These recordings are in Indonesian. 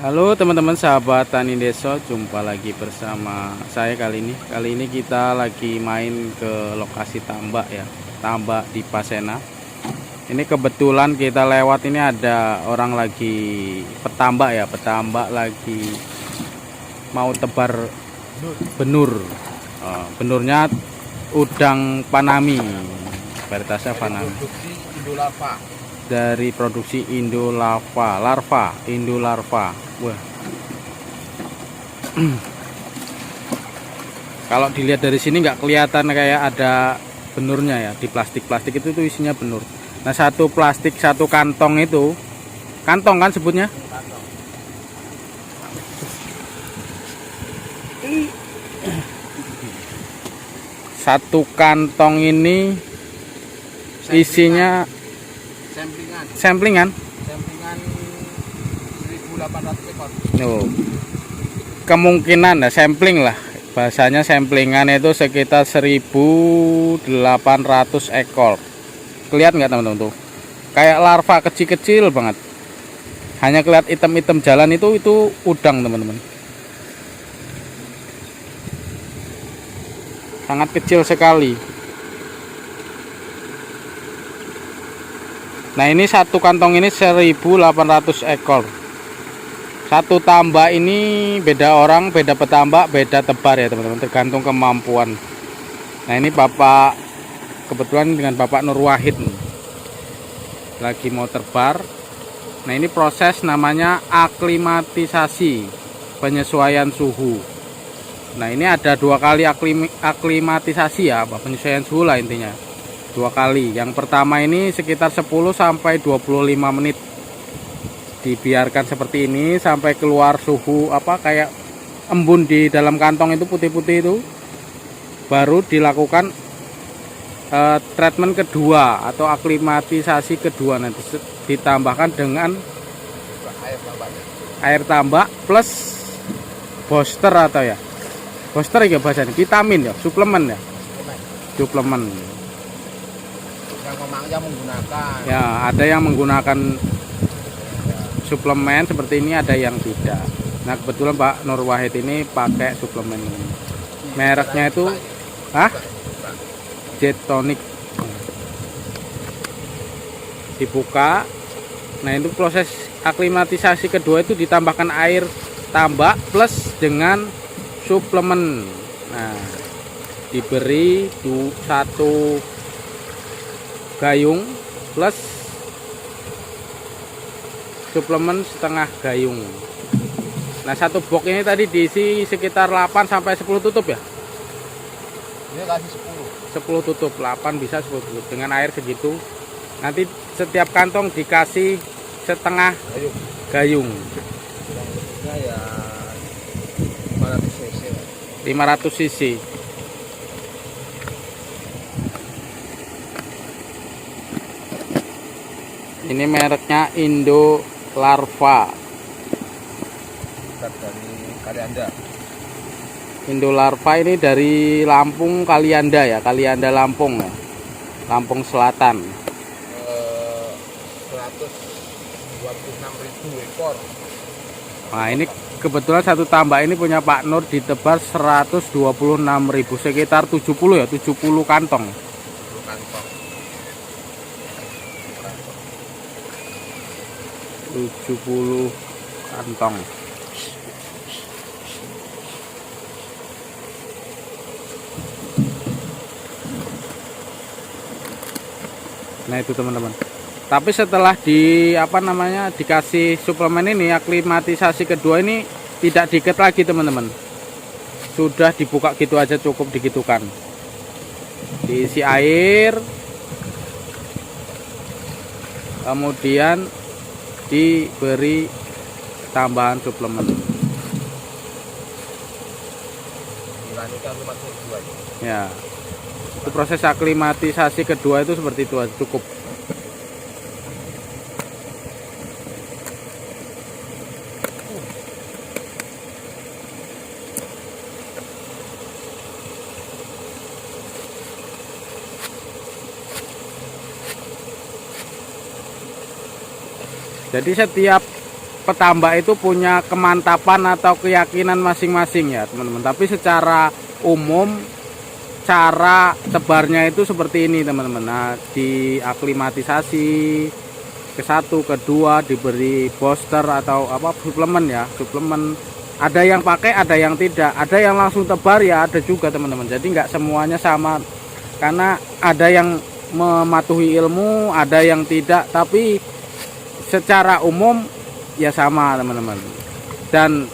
Halo teman-teman sahabat Tani Deso, jumpa lagi bersama saya kali ini. Kali ini kita lagi main ke lokasi tambak ya, tambak di Pasena. Ini kebetulan kita lewat ini ada orang lagi petambak ya, petambak lagi mau tebar benur. Benurnya udang panami, varietasnya panami. Dari produksi Indolava, Indolarva. Wah. Kalau dilihat dari sini nggak kelihatan kayak ada benurnya ya, di plastik-plastik itu tuh isinya benur. Nah, satu plastik satu kantong itu, kantong kan sebutnya? Satu kantong ini isinya samplingan 1.800 ekor. Kemungkinan ya sampling lah, bahasanya samplingan itu sekitar 1.800 ekor. Kelihatan nggak teman-teman tuh, kayak larva kecil-kecil banget, hanya kelihatan hitam-hitam jalan itu udang teman-teman, sangat kecil sekali. Nah, ini satu kantong ini 1.800 ekor. Satu tambak ini beda orang, beda petambak, beda tebar ya teman-teman, tergantung kemampuan. Nah, ini Bapak, kebetulan dengan Bapak Nur Wahid nih, lagi mau terbar. Nah, ini proses namanya aklimatisasi, penyesuaian suhu. Nah, ini ada dua kali aklimatisasi ya, penyesuaian suhu lah intinya. Dua kali. Yang pertama ini sekitar 10 sampai 25 menit. Dibiarkan seperti ini sampai keluar suhu kayak embun di dalam kantong itu, putih-putih itu. Baru dilakukan treatment kedua atau aklimatisasi kedua, nanti ditambahkan dengan air tambak plus booster atau ya. Booster ya bahasanya, vitamin ya, suplemen ya. Suplemen. Yang menggunakan ya, ada yang menggunakan suplemen seperti ini, ada yang tidak. Nah, kebetulan Pak Nur Wahid ini pakai suplemen ini. Mereknya itu Jet-Tonic. Dibuka. Nah, itu proses aklimatisasi kedua itu ditambahkan air tambak plus dengan suplemen. Nah, diberi satu gayung plus suplemen setengah gayung. Nah, satu box ini tadi diisi sekitar 8 sampai 10 tutup ya. Ini kasih 10 tutup, 8 bisa 10 tutup dengan air segitu. Nanti setiap kantong dikasih setengah gayung. Ya 500 cc. 500 cc. Ini mereknya Indolarva. Dari Kalianda. Indolarva ini dari Lampung, Kalianda ya, Kalianda Lampung ya. Lampung Selatan. 126.000 ekor. Nah, ini kebetulan satu tambak ini punya Pak Nur ditebar 126.000, sekitar 70 ya, 70 kantong. 10 kantong. 70 kantong. Nah, itu teman-teman. Tapi setelah dikasih suplemen ini, aklimatisasi kedua ini tidak diikat lagi teman-teman. Sudah dibuka gitu aja, cukup digitukan. Diisi air. Kemudian diberi tambahan suplemen. Ya, itu proses aklimatisasi kedua itu seperti itu, cukup. Jadi setiap petambak itu punya kemantapan atau keyakinan masing-masing ya teman-teman. Tapi secara umum cara tebarnya itu seperti ini teman-teman. Nah, diaklimatisasi ke satu, kedua, diberi booster atau apa suplemen ya, suplemen. Ada yang pakai, ada yang tidak, ada yang langsung tebar ya, ada juga teman-teman. Jadi nggak semuanya sama, karena ada yang mematuhi ilmu, ada yang tidak, tapi secara umum ya sama teman-teman. Dan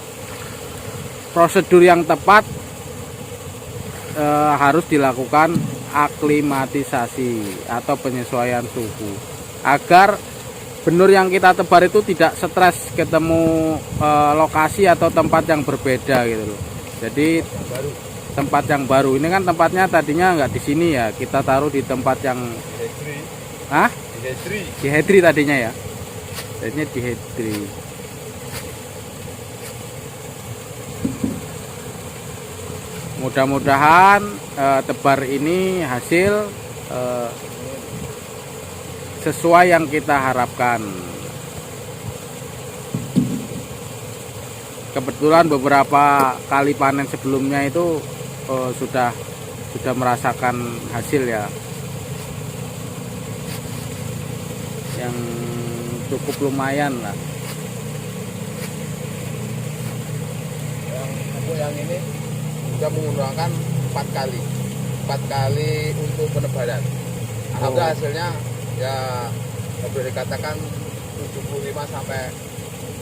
prosedur yang tepat harus dilakukan aklimatisasi atau penyesuaian suhu agar benur yang kita tebar itu tidak stres ketemu lokasi atau tempat yang berbeda gitu loh. Jadi tempat yang baru ini kan tempatnya tadinya nggak di sini ya, kita taruh di tempat yang di Hedri tadinya ya, jadinya di Hedri. Mudah-mudahan tebar ini hasil sesuai yang kita harapkan. Kebetulan beberapa kali panen sebelumnya itu sudah merasakan hasil ya, yang cukup lumayan lah. Yang ini sudah menggunakan 4 kali untuk penebaran. Alhamdulillah hasilnya ya boleh dikatakan 75 sampai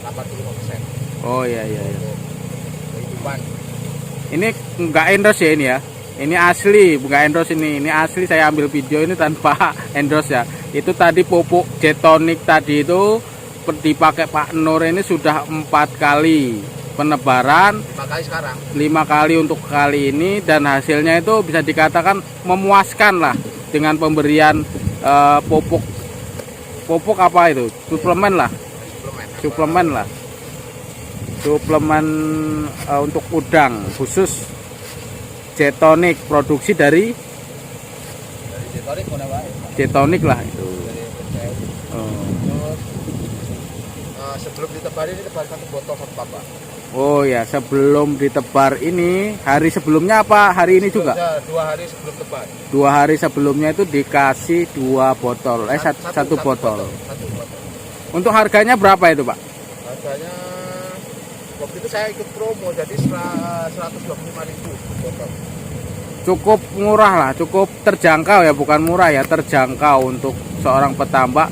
85%. Oh iya. Kehidupan. Ini enggak endorse ya ini ya. Ini asli, bukan endorse ini. Ini asli, saya ambil video ini tanpa endorse ya. Itu tadi pupuk Jetonic tadi itu dipakai Pak Nur ini sudah 4 kali penebaran, 5 kali sekarang. 5 kali untuk kali ini, dan hasilnya itu bisa dikatakan memuaskan lah dengan pemberian pupuk apa itu? Suplemen untuk udang khusus Jetonic, produksi dari Jetonic lah itu. Sebelum ditebar ini tebar 1 botol 1 tambak. Oh ya, sebelum ditebar ini, hari sebelumnya apa hari ini juga? 2 hari sebelum tebar. 2 hari sebelumnya itu dikasih 2 botol, satu botol. Untuk harganya berapa itu Pak? Harganya waktu itu saya ikut promo, jadi 125.000 botol. Cukup murah lah, cukup terjangkau ya, bukan murah ya, terjangkau untuk seorang petambak.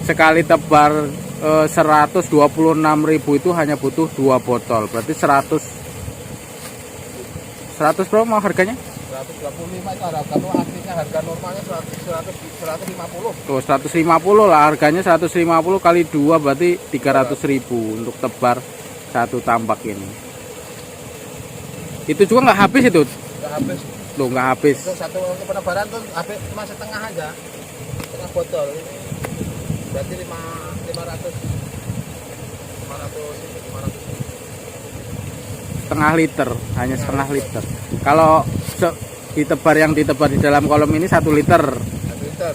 Sekali tebar 126.000 itu hanya butuh 2 botol, berarti 100 berapa mau harganya? 125 itu harga, kalau aslinya harga normalnya 150. Tuh 150 lah harganya, 150 kali 2 berarti 300.000 untuk tebar 1 tambak ini. Itu juga nggak habis itu? Nggak habis. Loh, nggak habis. Itu satu untuk penebaran tuh habis cuma setengah aja, setengah botol. Ini berarti 500. Setengah liter, hanya setengah liter. Kalau ditebar yang ditebar di dalam kolom ini 1 liter. 1 liter.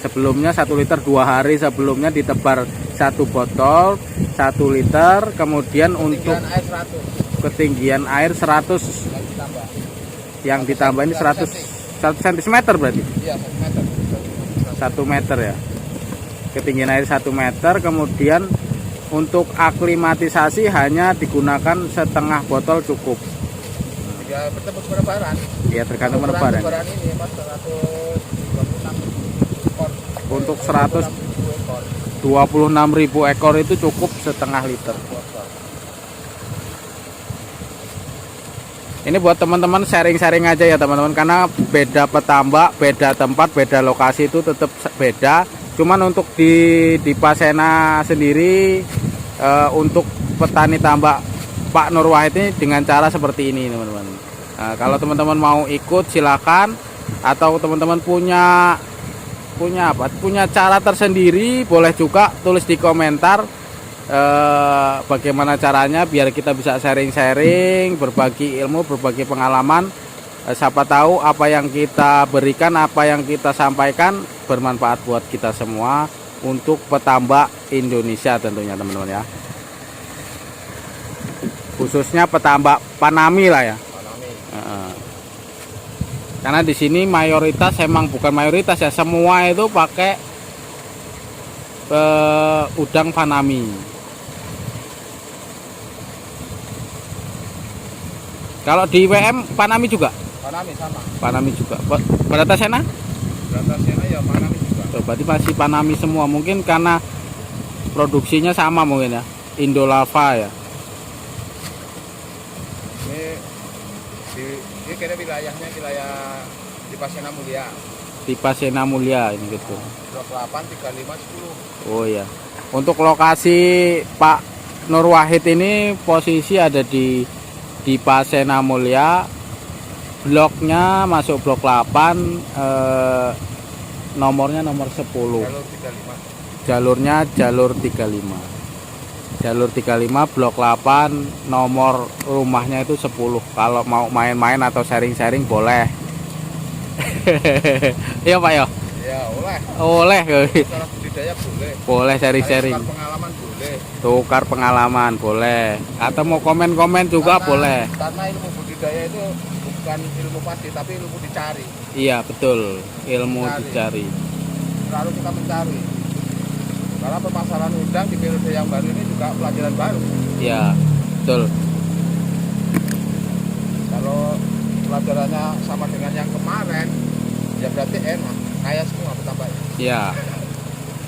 Sebelumnya 1 liter, 2 hari sebelumnya ditebar 1 botol 1 liter. Kemudian untuk ketinggian air 100 yang ditambah ini 100 cm berarti? Iya, 1 meter. 1 meter ya, ketinggian air 1 meter. Kemudian untuk aklimatisasi hanya digunakan setengah botol cukup. Ya, bertemu penebaran. Ya, tergantung penebaran. Penebaran ini Mas 126 ekor. Untuk 126.000 ekor itu cukup setengah liter. Ini buat teman-teman sharing-sharing aja ya teman-teman, karena beda petambak, beda tempat, beda lokasi itu tetap beda. Cuman untuk di Pasena sendiri untuk petani tambak Pak Nur Wahid ini dengan cara seperti ini teman-teman. Kalau teman-teman mau ikut silakan, atau teman-teman punya cara tersendiri boleh juga tulis di komentar bagaimana caranya, biar kita bisa sharing-sharing, berbagi ilmu, berbagi pengalaman. Siapa tahu apa yang kita berikan, apa yang kita sampaikan bermanfaat buat kita semua untuk petambak Indonesia tentunya teman-teman ya. khususnya petambak Panami lah ya. Panami. Karena di sini mayoritas, emang bukan mayoritas ya, semua itu pakai udang Panami. Kalau di WM Panami juga? Panami sama. Panami juga. Bratasena? Bratasena ya Panami juga. Berarti masih Panami semua. Mungkin karena produksinya sama mungkin ya. Indolava ya. Ini kira wilayahnya wilayah di Pasena Mulia. Di Pasena Mulia ini gitu. Blok 8, 35, 10. Oh ya. Untuk lokasi Pak Nur Wahid ini posisi ada di Pasena Mulia. Bloknya masuk blok 8, nomornya nomor 10. Jalur 35. Jalurnya jalur 35. Jalur 35 blok 8, nomor rumahnya itu 10. Kalau mau main-main atau sharing-sharing boleh. Iya Pak ya? Ya, oleh. Oleh. Masalah budidaya boleh. Boleh sharing-sharing. Tukar pengalaman boleh. Tukar pengalaman boleh. Atau mau komen-komen juga boleh. Karena ilmu budidaya itu bukan ilmu pasti, tapi ilmu dicari. Iya betul, ilmu dicari. Lalu kita mencari. Karena permasalahan udang di periode yang baru ini juga pelajaran baru. Iya betul. Kalau pelajarannya sama dengan yang kemarin, ya berarti enak, kaya semua petambaknya. Iya.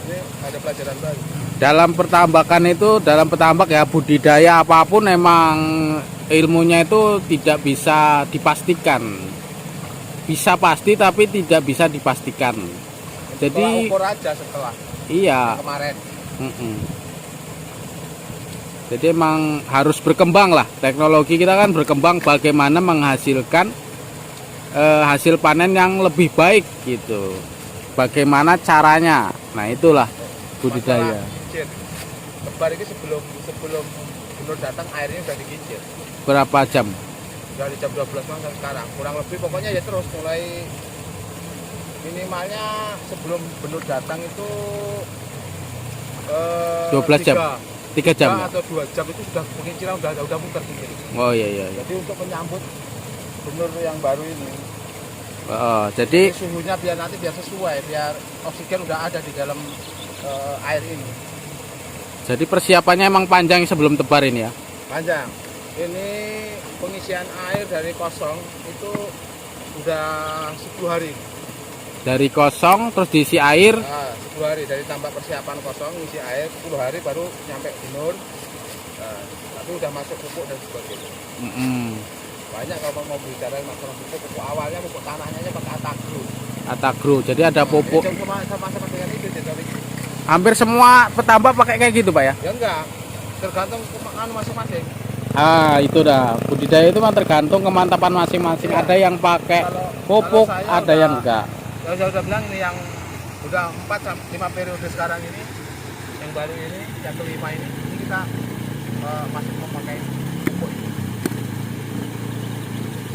Ini ada pelajaran baru. Dalam pertambakan itu, dalam petambak ya, budidaya apapun emang ilmunya itu tidak bisa dipastikan. Bisa pasti tapi tidak bisa dipastikan. Jadi ukur aja setelah iya kemarin. Jadi emang harus berkembang lah. Teknologi kita kan berkembang bagaimana menghasilkan hasil panen yang lebih baik gitu. Bagaimana caranya. Nah itulah budidaya. Tebar ini sebelum Benur datang airnya udah dikincir. Berapa jam? Dari jam 12 malam sampai sekarang. Kurang lebih pokoknya ya terus mulai minimalnya sebelum Benur datang itu 12 jam. 3 jam ya? Atau 2 jam itu sudah penginciran udah muter sendiri. Oh iya. Jadi untuk menyambut Benur yang baru ini. Jadi suhunya biar sesuai, biar oksigen udah ada di dalam air ini. Jadi persiapannya emang panjang sebelum tebar ini ya? Panjang. Ini pengisian air dari kosong itu udah 10 hari. Dari kosong terus diisi air? Nah, 10 hari dari tambah persiapan kosong, ngisi air 10 hari baru nyampe Benur. Nah, tapi udah masuk pupuk dan sebagainya. Banyak kalau mau bicara masalah pupuk awalnya pupuk tanahnya pakai Atagro. Atagro, jadi ada pupuk. Sama dengan itu hampir semua petambak pakai kayak gitu Pak ya? Ya enggak, tergantung masing-masing. Itu dah, budidaya itu kan tergantung kemantapan masing-masing. Ya. Ada yang pakai pupuk, ada yang enggak. Saya udah bilang ini yang udah 4-5 periode sekarang ini, yang baru ini, yang kelima ini kita masih memakai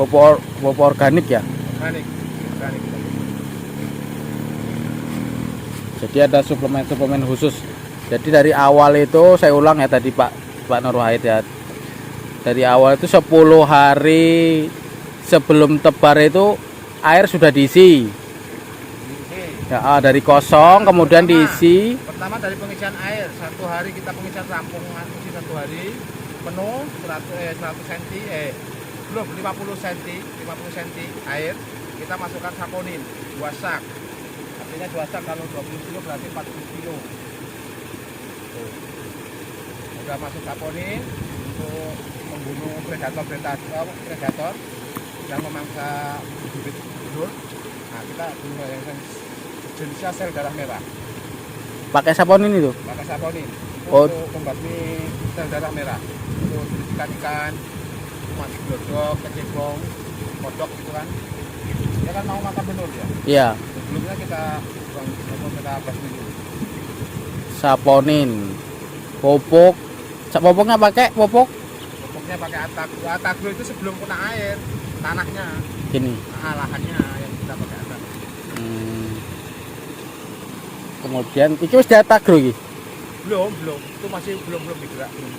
pupuk organik ya? Organik. Jadi ada suplemen khusus. Jadi dari awal itu saya ulang ya tadi Pak Nur Wahid ya. Dari awal itu 10 hari sebelum tebar itu air sudah diisi. Ya, dari kosong kemudian diisi. Pertama dari pengisian air, 1 hari kita pengisian rampung, isi 1 hari penuh 100 cm, belum 50 cm air, kita masukkan saponin 2 sak. Artinya 2 sak kalau 20 kilo berarti 40 kilo. Tuh. Udah masuk saponin untuk membunuh predator yang memangsa bibit benur. Nah, kita bunuh yang jenisnya sel darah merah. Pakai saponin itu? Pakai saponin. Oh. Untuk membasmi sel darah merah. Untuk ikan-ikan, mati glodok, kecebong, kodok gitu kan. Dia kan mau makan benur ya. Iya. Sebelumnya kita basmi dulu. Saponin, pupuknya pakai pupuk? Pupuknya pakai Atagro. Atagro itu sebelum kena air, tanahnya. Gini. Lahannya yang kita pakai Atagro. Kemudian itu sudah Atagro gitu? Belum. Itu masih belum digerak, belum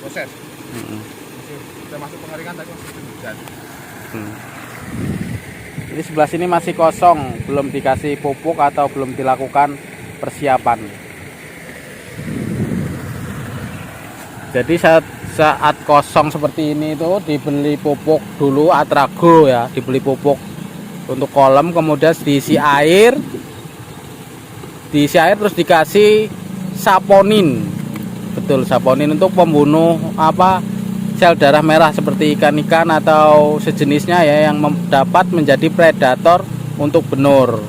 proses. Masih sudah masuk pengeringan tadi masih hujan. Ini sebelah sini masih kosong, belum dikasih pupuk atau belum dilakukan persiapan. Jadi saat kosong seperti ini itu dibeli pupuk dulu Atrago ya, dibeli pupuk untuk kolam, kemudian diisi air terus dikasih saponin. Betul, saponin untuk pembunuh sel darah merah seperti ikan-ikan atau sejenisnya ya, yang dapat menjadi predator untuk benur.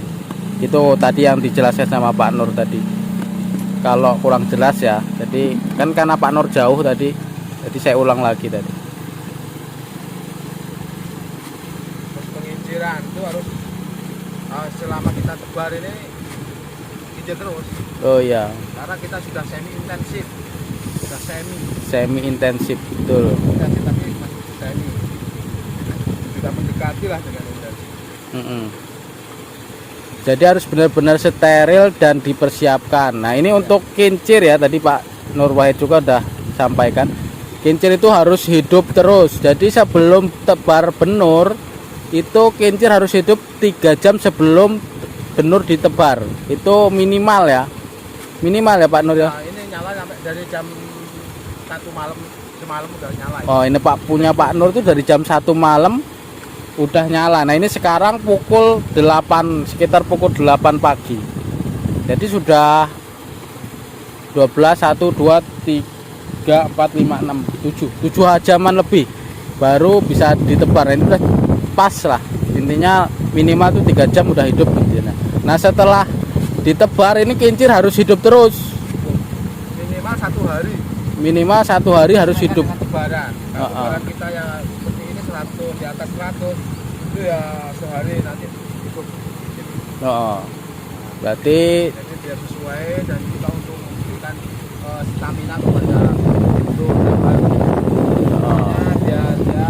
Itu tadi yang dijelaskan sama Pak Nur tadi. Kalau kurang jelas ya, jadi kan karena Pak Nur jauh tadi, jadi saya ulang lagi tadi. Terus penginjiran itu harus selama kita tebar ini kincir terus. Oh iya, Karena kita sudah semi intensif. Sudah semi intensif, betul. intensif tapi masih semi. Sudah mendekati lah dengan intensif. Jadi harus benar-benar steril dan dipersiapkan. Nah ini untuk kincir ya, tadi Pak Nur Wahid juga udah sampaikan. Kincir itu harus hidup terus. Jadi sebelum tebar benur, itu kincir harus hidup 3 jam sebelum benur ditebar. Itu minimal ya. Minimal ya Pak Nur ya. Nah, ini nyala sampai dari jam 1 malam, semalam udah nyala. Oh ini Pak punya Pak Nur itu dari jam 1 malam udah nyala. Nah ini sekarang pukul 8, sekitar pukul 8 pagi. Jadi sudah 12, 1, 2, 3, 4, 5, 6, 7 jaman lebih baru bisa ditebar. Ini udah pas lah, intinya minimal tuh 3 jam udah hidup kincirnya. Nah setelah ditebar ini kincir harus hidup terus, Minimal 1 hari. minimal 1 hari harus hidup. Dengan tebaran. Kalau tebaran kita ya seperti ini 100, di atas 100 itu ya sehari nanti cukup. Berarti Jadi biar sesuai dan kita untuk memberikan stamina kepada itu dan dia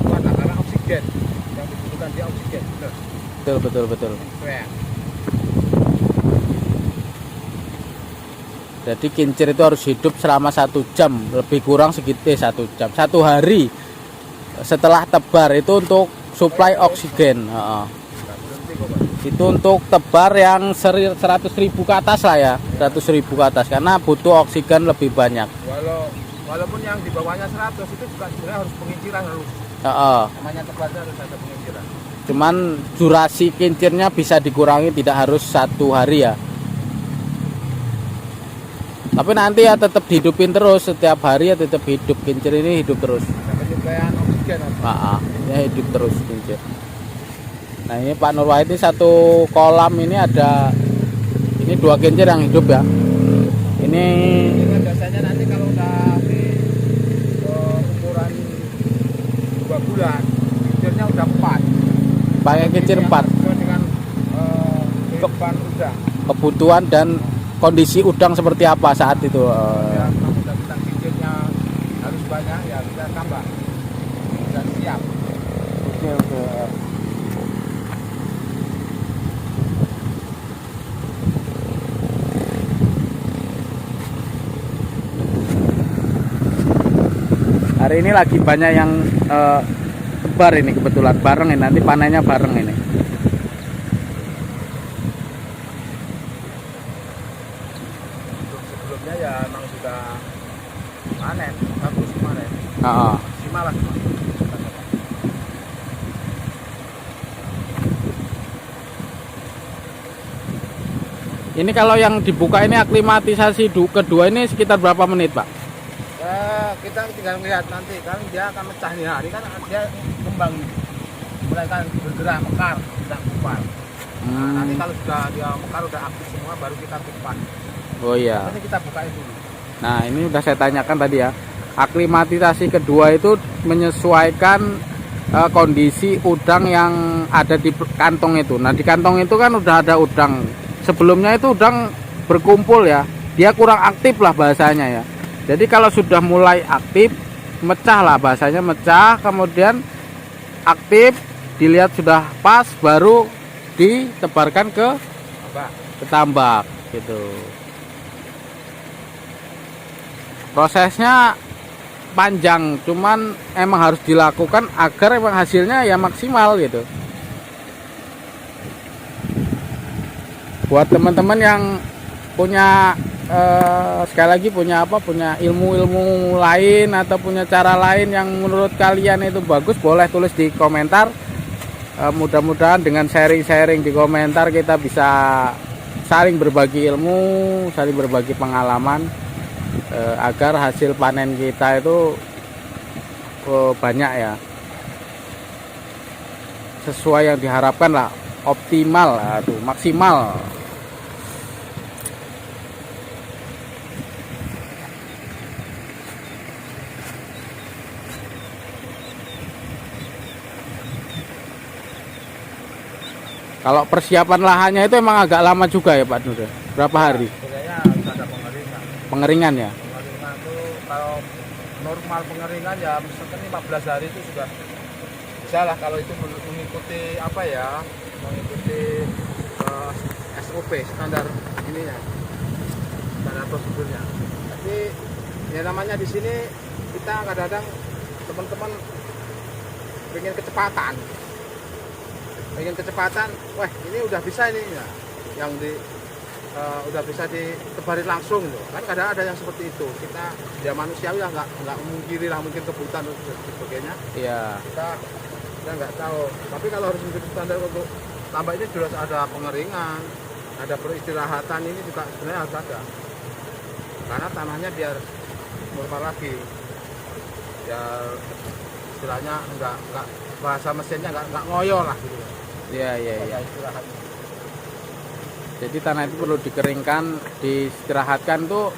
kuat lah, karena oksigen yang dibutuhkan dia oksigen. betul. Keren. Jadi kincir itu harus hidup selama 1 jam, lebih kurang segitu 1 jam, 1 hari setelah tebar itu untuk suplai oksigen. Itu untuk tebar yang 100.000 ke atas lah ya, 100.000 ke atas, karena butuh oksigen lebih banyak. Walaupun yang di bawahnya 100 itu juga sebenarnya harus penginciran harus. Namanya tebarnya harus ada penginciran. Cuman durasi kincirnya bisa dikurangi, tidak harus 1 hari ya. Tapi nanti ya tetap dihidupin terus, setiap hari ya tetap hidup, kincir ini hidup terus. Ada penyuplaian oksigen. Ya hidup terus kincir. Nah ini Pak Nur Wahid ini 1 kolam ini ada, ini 2 kincir yang hidup ya. Ini Biasanya nanti kalau udah di ukuran 2 bulan, kincirnya udah 4. pakai kincir 4. Sesuai dengan kehidupan udang. Kebutuhan dan kondisi udang seperti apa saat itu. Ya, kalau kita kincirnya harus banyak ya kita tambah. Dan siap. Oke. Hari ini lagi banyak yang tebar ini, kebetulan bareng ini, nanti panennya bareng ini. Sebelumnya ya emang sudah panen, bagus kemarin. Maksimal lah. Ini kalau yang dibuka ini aklimatisasi kedua ini sekitar berapa menit Pak? Kita tinggal melihat nanti kan dia akan mecah nih hari kan dia kembang mulai kan bergerak mekar tidak kupat. Nah, nanti kalau sudah dia mekar udah aktif semua baru kita kupat. Oh iya. Ini kita bukain dulu. Nah ini udah saya tanyakan tadi ya. Aklimatisasi kedua itu menyesuaikan kondisi udang yang ada di kantong itu. Nah di kantong itu kan udah ada udang. Sebelumnya itu udang berkumpul ya. Dia kurang aktif lah bahasanya ya. Jadi kalau sudah mulai aktif, mecah lah bahasanya, mecah, kemudian aktif, dilihat sudah pas, baru ditebarkan ke tambak gitu. Prosesnya panjang, cuman emang harus dilakukan agar emang hasilnya ya maksimal gitu. Buat teman-teman yang punya sekali lagi punya ilmu-ilmu lain atau punya cara lain yang menurut kalian itu bagus, boleh tulis di komentar. Mudah-mudahan dengan sharing-sharing di komentar kita bisa saling berbagi ilmu, saling berbagi pengalaman, agar hasil panen kita itu banyak ya, sesuai yang diharapkan lah, optimal, maksimal. Kalau persiapan lahannya itu emang agak lama juga ya Pak Nur? Berapa hari? Sebenarnya harus ada pengeringan. Pengeringan ya? Pengeringan itu kalau normal pengeringan ya misalkan 15 hari itu sudah bisa lah, kalau itu mengikuti apa ya, mengikuti SOP, standar ini ya, standar prosedurnya. Tapi ya namanya di sini kita kadang-kadang teman-teman pengen kecepatan, wah ini udah bisa ini ya, yang udah bisa ditebarin langsung gitu. Kan kadang ada yang seperti itu. Kita ya manusiawi lah, nggak memungkiri lah, mungkin kebutuhan dan sebagainya. Iya. Kita nggak tahu. Tapi kalau harus menjadi standar untuk tambak ini jelas ada pengeringan, ada peristirahatan, ini juga sebenarnya harus ada. Karena tanahnya biar normal lagi, biar istilahnya nggak bahasa mesinnya nggak ngoyo lah gitu. Iya. Istirahatnya. Jadi tanah itu perlu dikeringkan, diistirahatkan tuh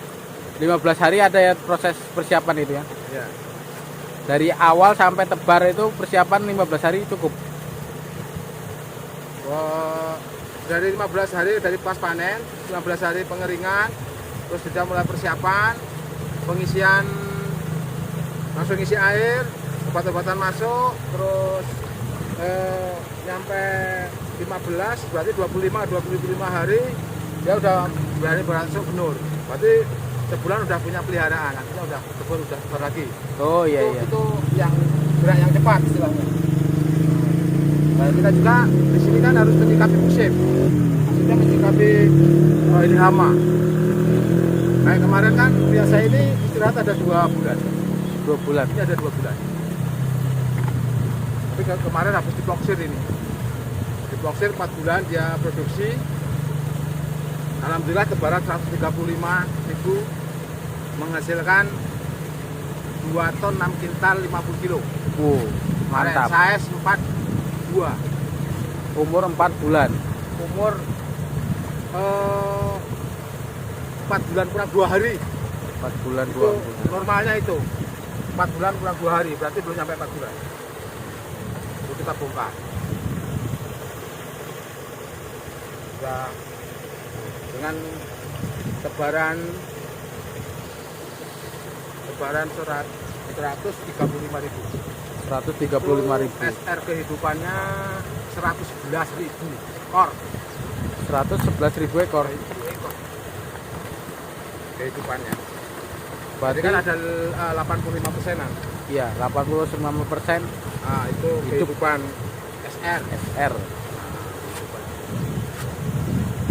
15 hari ada ya proses persiapan itu ya. Iya. Dari awal sampai tebar itu persiapan 15 hari cukup. Dari 15 hari dari pas panen, 15 hari pengeringan, terus sudah mulai persiapan, pengisian, langsung isi air, obat-obatan masuk, terus nyampe 15, berarti 25 hari dia udah berani berangsur benur. Berarti sebulan udah punya peliharaan, artinya udah tebar lagi. Oh iya. Itu yang gerak yang cepat istilahnya. Nah, kita juga di sini kan harus menyikapi musim, maksudnya menyikapi ini hama. Nah kemarin kan biasa ini istirahat ada 2 bulan. 2 bulan. Ini ada 2 bulan. Tapi kemarin habis diploksir ini. Diploksir 4 bulan dia produksi. Alhamdulillah tebaran 135.000 menghasilkan 2 ton 6 kintal 50 kilo. Mantap. Size 42. Umur 4 bulan. Umur 4 bulan kurang 2 hari. 4 bulan Itu 2 bulan. normalnya itu 4 bulan kurang 2 hari, berarti belum sampai 4 bulan. Itu kita bongkar. Ya, dengan tebaran 135.000. 135.000. SR kehidupannya 111.000 ekor. 111.000 ekor. Kehidupannya. Berarti Jadi kan ada 85%-an. iya, 89%. Nah, itu Hidup. kehidupan SR. SR.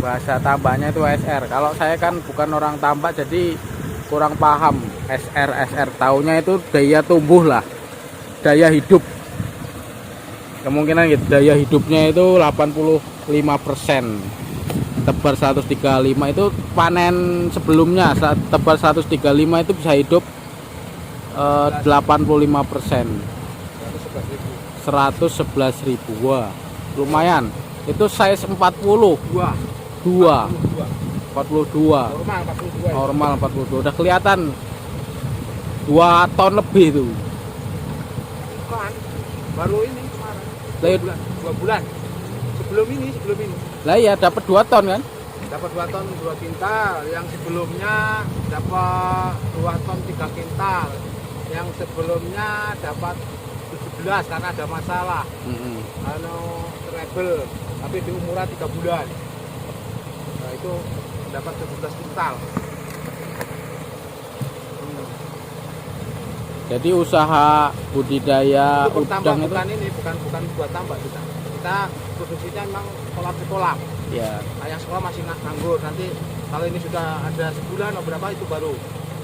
Bahasa tambaknya itu SR. Kalau saya kan bukan orang tambak, jadi kurang paham SR. Taunya itu daya tumbuh lah, daya hidup. Kemungkinan gitu, daya hidupnya itu 85%. Tebar 135 itu panen sebelumnya, tebar 135 itu bisa hidup 85%. 111.000. Wah, lumayan. Itu size 42. 42. Normal 42. Udah kelihatan 2 ton lebih tuh. Kan baru ini kemarin. 2 bulan. Sebelum ini. Lah ya dapat 2 ton kan? Dapat 2 ton 2 kintal. Yang sebelumnya dapat 2 ton 3 kintal. Yang sebelumnya dapat 17 karena ada masalah. Treble, tapi di umuran 3 bulan. Nah, itu dapat 17 kintal. Jadi usaha budidaya Untuk udang itu bukan ini, bukan buat tambak kita. Kita produksinya memang kolab di kolam. ya Yang sekolah masih nganggur. Nanti kalau ini sudah ada sebulan atau berapa itu baru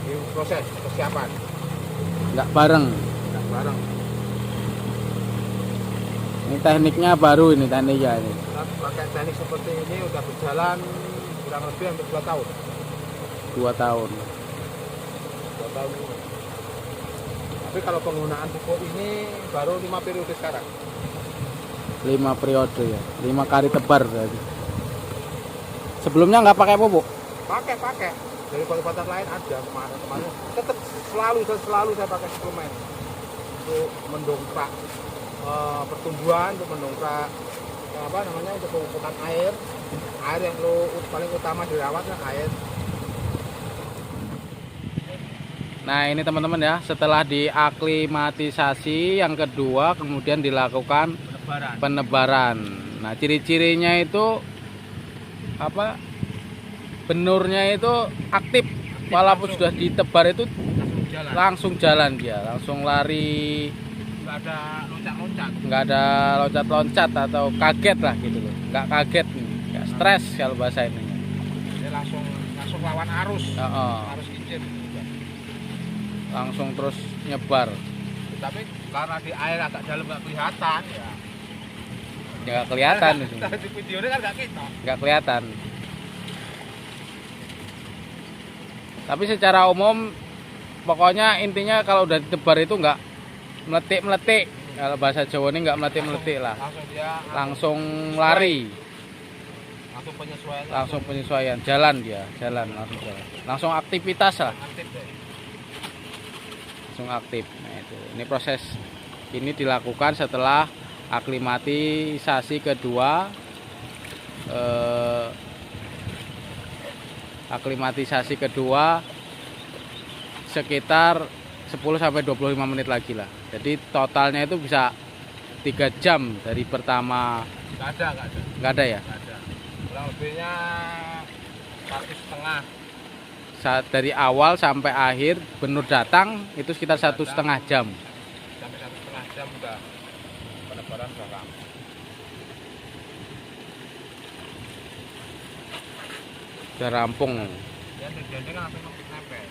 di proses persiapan. nggak bareng. Nggak bareng. Ini tekniknya baru ini tekniknya ini. Kita pakai teknik seperti ini udah berjalan kurang lebih hampir 2 tahun. 2 tahun. 2 tahun. Tapi kalau penggunaan pupuk ini baru 5 periode sekarang. 5 periode ya. 5 kali tebar berarti. Sebelumnya nggak pakai pupuk. Pakai. Dari obat-obatan lain ada kemarin. Tetap selalu saya pakai suplemen untuk mendongkrak pertumbuhan, untuk mendongkrak untuk pengukuran air yang paling utama dirawatnya air. Nah ini teman-teman ya, setelah diaklimatisasi yang kedua kemudian dilakukan penebaran. Nah ciri-cirinya itu apa? Benurnya itu aktif, walaupun sudah ditebar itu langsung jalan dia, langsung lari, Nggak ada loncat-loncat. nggak ada loncat-loncat atau kaget lah gitu loh, nggak kaget nih, nggak stres kalau bahasa ini. Dia langsung lawan arus. Arus izin. Langsung terus nyebar. Tapi karena di air agak dalam nggak kelihatan ya. Nggak kelihatan itu. Di videonya kan Nggak kelihatan. Tapi secara umum pokoknya intinya kalau udah ditebar itu nggak meletik-meletik. Kalau bahasa Jawa ini nggak meletik-meletik lah. Langsung dia Langsung lari. langsung penyesuaian. Jalan dia, langsung jalan. Langsung aktivitas lah. Aktif deh. Langsung aktif. Nah, itu. Ini proses ini dilakukan setelah aklimatisasi kedua. Aklimatisasi kedua sekitar 10-25 menit lagi lah. Jadi totalnya itu bisa 3 jam dari pertama. Nggak ada ya? Nggak ada. Kurang lebihnya 1,5. Saat dari awal sampai akhir benur datang itu sekitar 1,5 jam. Sampai 1,5 jam udah penebaran udah rampung. Udah rampung. Ya tujuannya kan langsung nempel.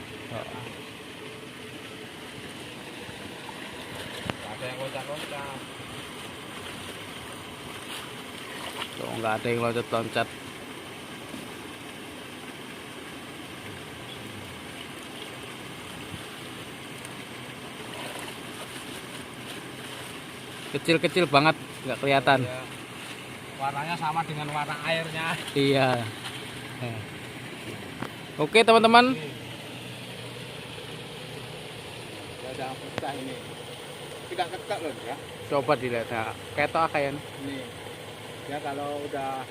Ada yang loncat-loncat. Tuh, nggak ada yang loncat-loncat. Kecil-kecil banget, nggak kelihatan. Ya, warnanya sama dengan warna airnya. Iya. Oke teman-teman. Ada pecah ini. Tidak ketat loh ya. Coba dilihat ya. Ketok kayak Ini. Ya kalau udah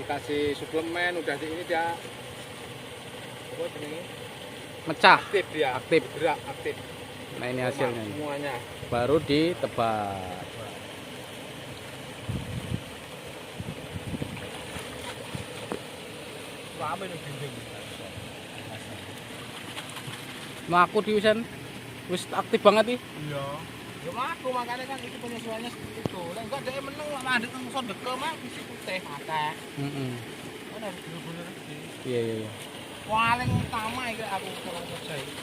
dikasih suplemen, udah di ini dia apa ini? mecah. Aktif dia. Aktif. Bergerak, aktif. Nah ini hasilnya. Semuanya. Baru ditebar. Apa ini dinding? Aku di wis aktif banget nih. Iya. Ya aku makanya kan itu penyesuaiannya seperti itu. Lah enggak dia meneng lak mandek nang sondeke mah bisa putih mata. Kan harus bener-bener iki. Iya. Paling utama iki aku kalau kerja iki.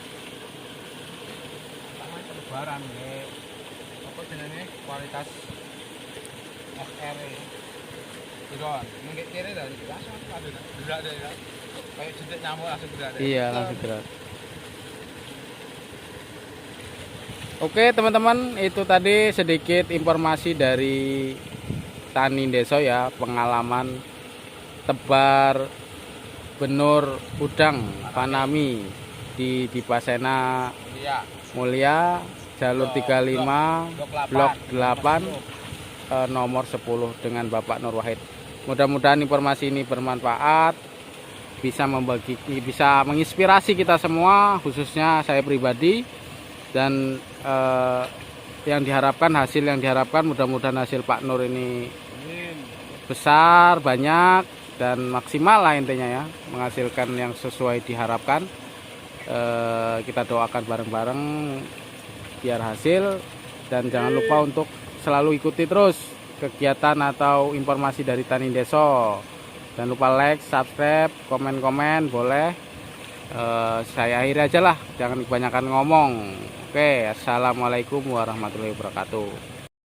Utama penebaran nek apa jenenge kualitas FR. Tidak, nggak kira dari langsung ada, tidak ada ya. Kayak jentik nyamuk langsung tidak ada. Iya langsung gerak. Oke teman-teman, itu tadi sedikit informasi dari Tani Deso ya, pengalaman tebar benur udang Panami di Dipasena Mulia, jalur 35, blok 8, nomor 10 dengan Bapak Nur Wahid. Mudah-mudahan informasi ini bermanfaat, bisa menginspirasi kita semua, khususnya saya pribadi, dan yang diharapkan, hasil yang diharapkan, mudah-mudahan hasil Pak Nur ini besar, banyak, dan maksimal lah intinya ya, menghasilkan yang sesuai diharapkan. Kita doakan bareng-bareng biar hasil, dan jangan lupa untuk selalu ikuti terus kegiatan atau informasi dari Tani Deso. Jangan lupa like, subscribe, komen-komen boleh. Saya akhiri aja lah, jangan kebanyakan ngomong. Oke, assalamualaikum warahmatullahi wabarakatuh.